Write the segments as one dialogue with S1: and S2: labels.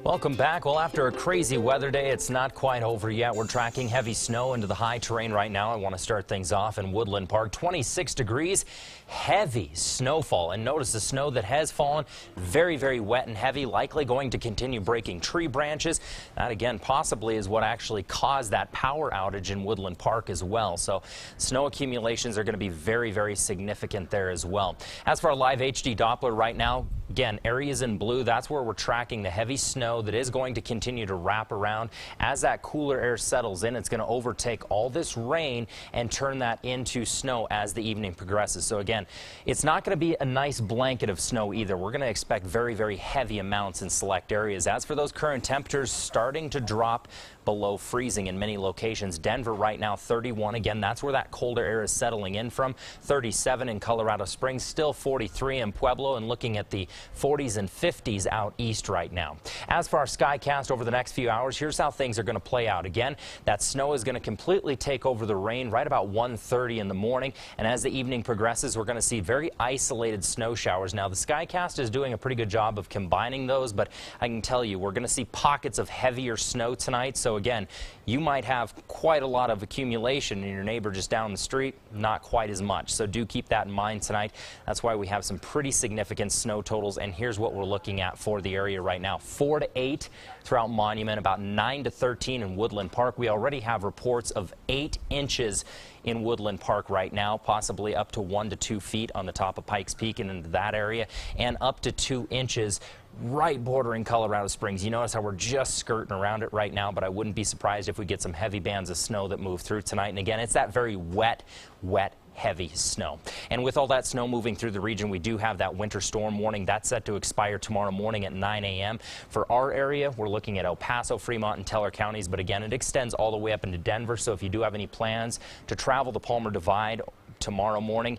S1: Welcome back. Well, after a crazy weather day, it's not quite over yet. We're tracking heavy snow into the high terrain right now. I want to start things off in Woodland Park. 26 degrees, heavy snowfall. And notice the snow that has fallen, very, very wet and heavy, likely going to continue breaking tree branches. That, again, possibly is what actually caused that power outage in Woodland Park as well. So snow accumulations are going to be very, very significant there as well. As for our live HD Doppler right now, again, areas in blue, that's where we're tracking the heavy snow that is going to continue to wrap around. As that cooler air settles in, it's going to overtake all this rain and turn that into snow as the evening progresses. So again, it's not going to be a nice blanket of snow either. We're going to expect very, very heavy amounts in select areas. As for those current temperatures starting to drop below freezing in many locations. Denver right now 31. Again, that's where that colder air is settling in from. 37 in Colorado Springs, still 43 in Pueblo, and looking at the 40s and 50s out east right now. As for our skycast over the next few hours, here's how things are going to play out. Again, that snow is going to completely take over the rain right about 1:30 in the morning, and as the evening progresses, we're going to see very isolated snow showers. Now, the skycast is doing a pretty good job of combining those, but I can tell you we're going to see pockets of heavier snow tonight. So again, you might have quite a lot of accumulation, and your neighbor just down the street, not quite as much. So do keep that in mind tonight. That's why we have some pretty significant snow totals, and here's what we're looking at for the area right now. 4 to 8 throughout Monument, about 9 to 13 in Woodland Park. We already have reports of 8 inches in Woodland Park right now, possibly up to 1 to 2 feet on the top of Pikes Peak and into that area, and up to 2 inches right bordering Colorado Springs. You notice how we're just skirting around it right now, but I wouldn't be surprised if we get some heavy bands of snow that move through tonight. And again, it's that very wet, heavy snow. And with all that snow moving through the region, we do have that winter storm warning. That's set to expire tomorrow morning at 9 a.m. For our area, we're looking at El Paso, Fremont, and Teller counties, but again, it extends all the way up into Denver. So if you do have any plans to travel the Palmer Divide tomorrow morning,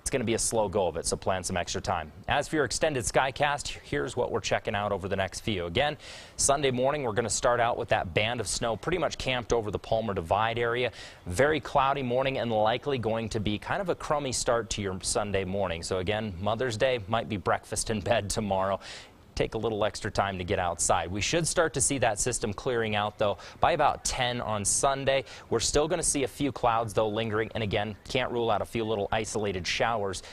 S1: it's going to be a slow go of it, so plan some extra time. As for your extended skycast, here's what we're checking out over the next few. Again, Sunday morning, we're going to start out with that band of snow pretty much camped over the Palmer Divide area. Very cloudy morning and likely going to be kind of a crummy start to your Sunday morning. So again, Mother's Day might be breakfast in bed tomorrow. Take a little extra time to get outside. We should start to see that system clearing out, though, by about 10 on Sunday. We're still going to see a few clouds, though, lingering, and again, can't rule out a few little isolated showers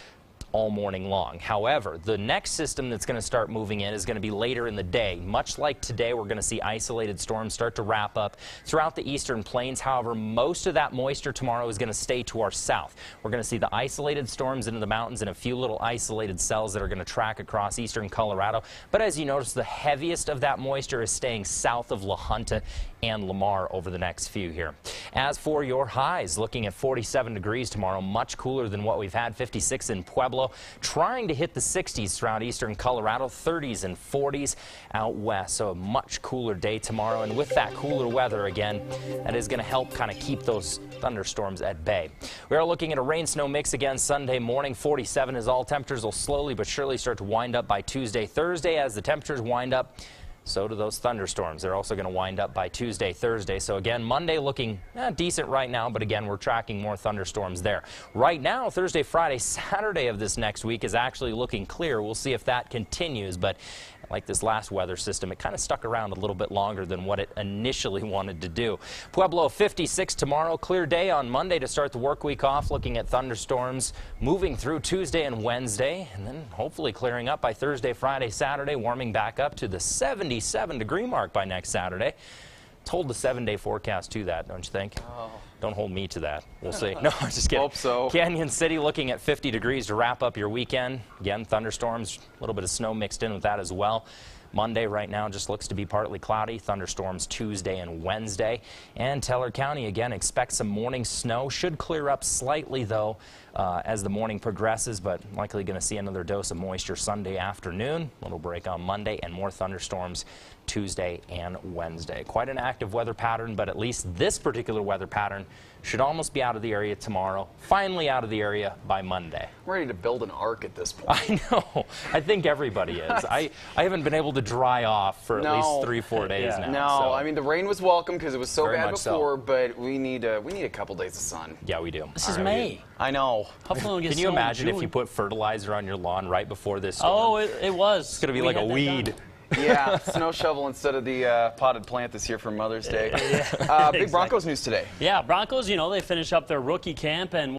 S1: all morning long. However, the next system that's going to start moving in is going to be later in the day. Much like today, we're going to see isolated storms start to wrap up throughout the eastern plains. However, most of that moisture tomorrow is going to stay to our south. We're going to see the isolated storms into the mountains and a few little isolated cells that are going to track across eastern Colorado. But as you notice, the heaviest of that moisture is staying south of La Junta and Lamar over the next few here. As for your highs, looking at 47 degrees tomorrow, much cooler than what we've had. 56 in Pueblo, trying to hit the 60s throughout eastern Colorado, 30s and 40s out west. So a much cooler day tomorrow, and with that cooler weather again, that is going to help kind of keep those thunderstorms at bay. We are looking at a rain-snow mix again Sunday morning. 47 as all temperatures will slowly but surely start to wind up by Tuesday, Thursday. As the temperatures wind up, so do those thunderstorms. They're also going to wind up by Tuesday, Thursday. So again, Monday looking decent right now, but again, we're tracking more thunderstorms there. Right now, Thursday, Friday, Saturday of this next week is actually looking clear. We'll see if that continues, but like this last weather system, it kind of stuck around a little bit longer than what it initially wanted to do. Pueblo 56 tomorrow, clear day on Monday to start the work week off, looking at thunderstorms moving through Tuesday and Wednesday, and then hopefully clearing up by Thursday, Friday, Saturday, warming back up to the 77-degree mark by next Saturday. Hold the 7-day forecast to that, don't you think? Oh. Don't hold me to that. We'll see. No, I'm just kidding.
S2: Hope so.
S1: Canyon City looking at 50 degrees to wrap up your weekend. Again, thunderstorms, a little bit of snow mixed in with that as well. Monday right now just looks to be partly cloudy. Thunderstorms Tuesday and Wednesday. And Teller County, again, expect some morning snow. Should clear up slightly, though, as the morning progresses, but likely going to see another dose of moisture Sunday afternoon. Little break on Monday and more thunderstorms Tuesday and Wednesday. Quite an active weather pattern, but at least this particular weather pattern should almost be out of the area tomorrow, finally out of the area by Monday.
S2: I'm ready to build an ark at this point.
S1: I know. I think everybody is. I haven't been able to dry off for at least 3-4 days now.
S2: No,
S1: so.
S2: I mean, the rain was welcome because it was so
S1: Very
S2: bad
S1: much
S2: before,
S1: so.
S2: but we need a couple days of sun.
S1: Yeah, we do.
S3: This is May.
S2: I know.
S1: Can you imagine if you put fertilizer on your lawn right before this storm?
S3: Oh, it was.
S1: It's going to be like a weed.
S2: Yeah, snow shovel instead of the potted plant this year for Mother's Day. Big Broncos news today.
S3: Yeah, Broncos, you know, they finish up their rookie camp and